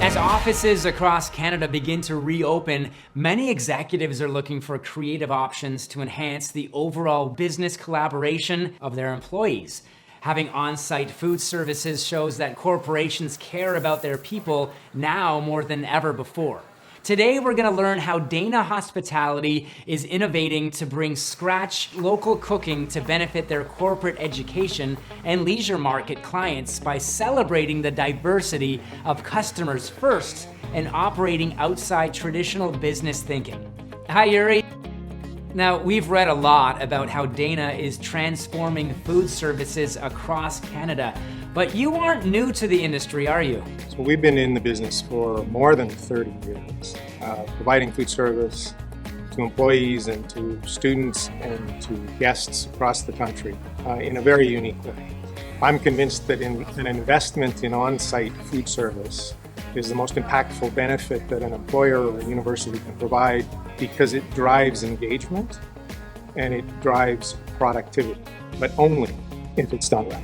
As offices across Canada begin to reopen, many executives are looking for creative options to enhance the overall business collaboration of their employees. Having on-site food services shows that corporations care about their people now more than ever before. Today, we're going to learn how Dana Hospitality is innovating to bring scratch local cooking to benefit their corporate education and leisure market clients by celebrating the diversity of customers first and operating outside traditional business thinking. Hi, Yuri. Now, we've read a lot about how Dana is transforming food services across Canada, but you aren't new to the industry, are you? So we've been in the business for more than 30 years, providing food service to employees and to students and to guests across the country in a very unique way. I'm convinced that an investment in on-site food service is the most impactful benefit that an employer or a university can provide because it drives engagement and it drives productivity, but only if it's done right.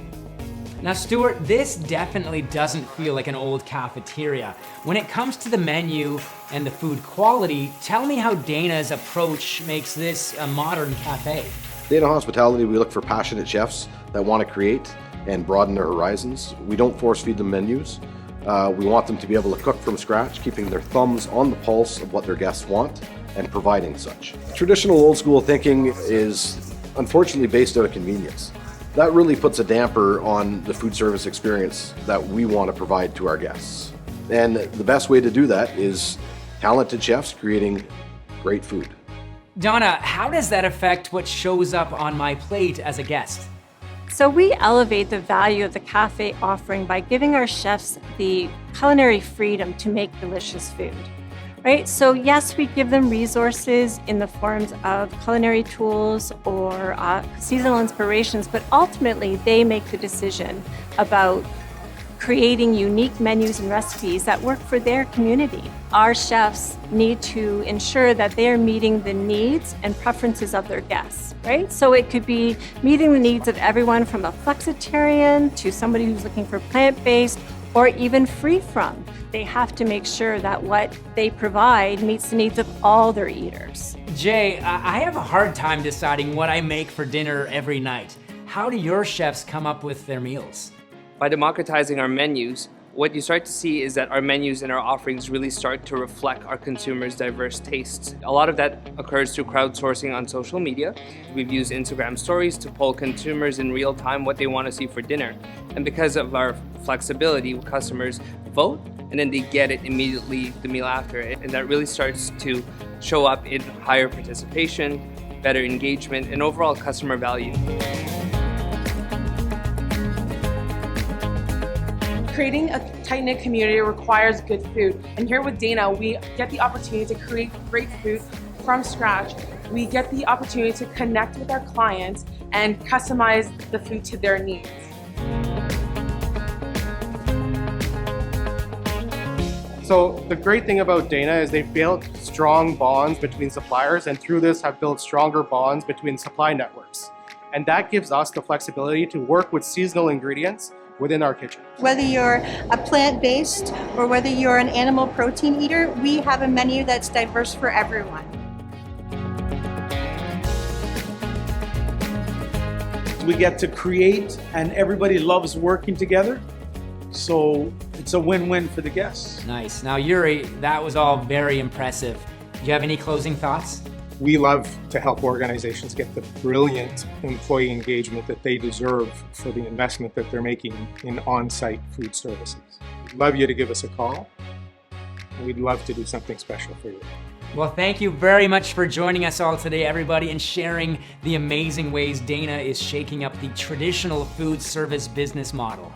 Now, Stuart, this definitely doesn't feel like an old cafeteria. When it comes to the menu and the food quality, tell me how Dana's approach makes this a modern cafe. Dana Hospitality, we look for passionate chefs that want to create and broaden their horizons. We don't force feed them menus. We want them to be able to cook from scratch, keeping their thumbs on the pulse of what their guests want and providing such. Traditional old school thinking is unfortunately based out of convenience. That really puts a damper on the food service experience that we want to provide to our guests. And the best way to do that is talented chefs creating great food. Donna, how does that affect what shows up on my plate as a guest? So we elevate the value of the cafe offering by giving our chefs the culinary freedom to make delicious food, right? So yes, we give them resources in the forms of culinary tools or seasonal inspirations, but ultimately they make the decision about creating unique menus and recipes that work for their community. Our chefs need to ensure that they are meeting the needs and preferences of their guests, right? So it could be meeting the needs of everyone from a flexitarian to somebody who's looking for plant-based or even free from. They have to make sure that what they provide meets the needs of all their eaters. Jay, I have a hard time deciding what I make for dinner every night. How do your chefs come up with their meals? By democratizing our menus, what you start to see is that our menus and our offerings really start to reflect our consumers' diverse tastes. A lot of that occurs through crowdsourcing on social media. We've used Instagram stories to poll consumers in real time what they want to see for dinner. And because of our flexibility, customers vote and then they get it immediately the meal after. And that really starts to show up in higher participation, better engagement, and overall customer value. Creating a tight-knit community requires good food. And here with Dana, we get the opportunity to create great food from scratch. We get the opportunity to connect with our clients and customize the food to their needs. So the great thing about Dana is they've built strong bonds between suppliers, and through this have built stronger bonds between supply networks. And that gives us the flexibility to work with seasonal ingredients within our kitchen. Whether you're a plant-based or whether you're an animal protein eater, we have a menu that's diverse for everyone. We get to create and everybody loves working together. So it's a win-win for the guests. Nice. Now, Yuri, that was all very impressive. Do you have any closing thoughts? We love to help organizations get the brilliant employee engagement that they deserve for the investment that they're making in on-site food services. We'd love you to give us a call, and we'd love to do something special for you. Well, thank you very much for joining us all today, everybody, and sharing the amazing ways Dana is shaking up the traditional food service business model.